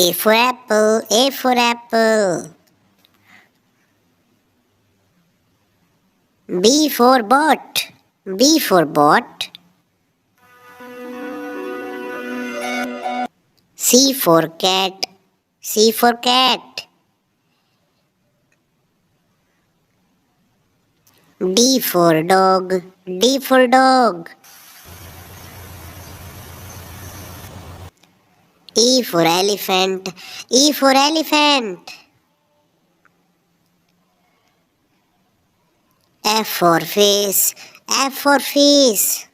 A for apple, A for apple. B for bot, B for bot. C for cat, C for cat. D for dog, D for dog. E for elephant, E for elephant. F for face, F for face.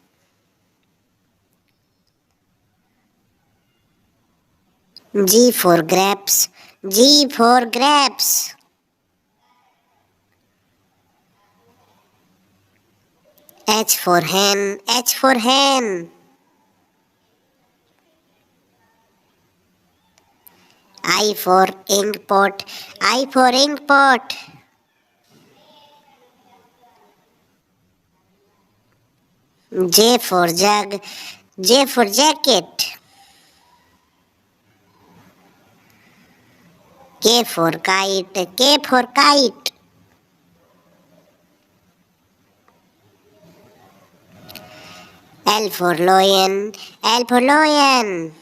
G for grapes, G for grapes. H for hen, H for hen. I for ink pot, I for ink pot. J for jug, J for jacket. K for kite, K for kite. L for lion, L for lion.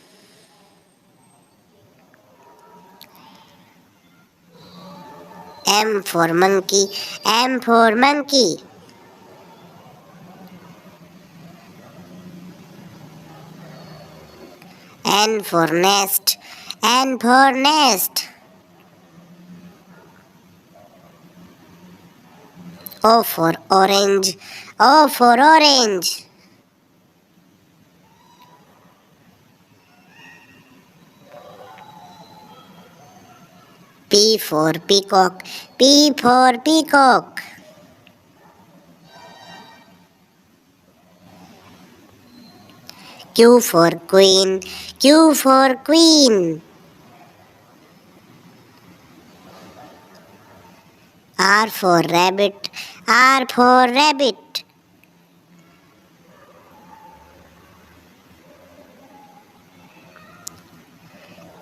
M for monkey, M for monkey. N for nest, N for nest. O for orange, O for orange. P for peacock, P for peacock. Q for queen, Q for queen. R for rabbit, R for rabbit.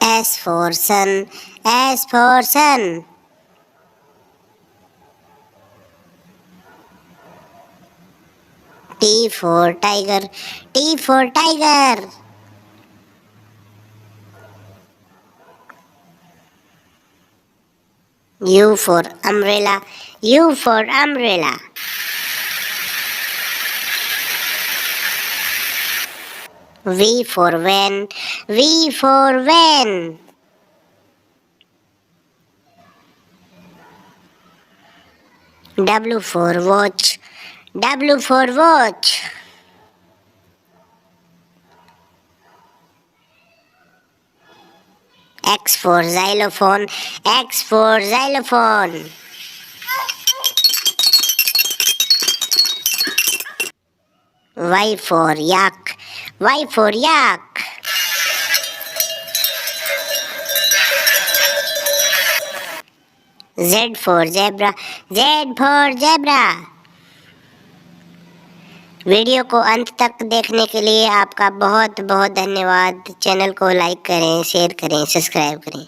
S for sun, S for sun. T for tiger, T for tiger. U for umbrella, U for umbrella. V for van, V for van. W for watch, W for watch. X for xylophone, X for xylophone. Y for yak, Y for yak. Z for zebra, Z for zebra. Video को अंत तक देखने के लिए आपका बहुत बहुत धन्यवाद। चैनल को लाइक करें, शेयर करें, सब्सक्राइब करें।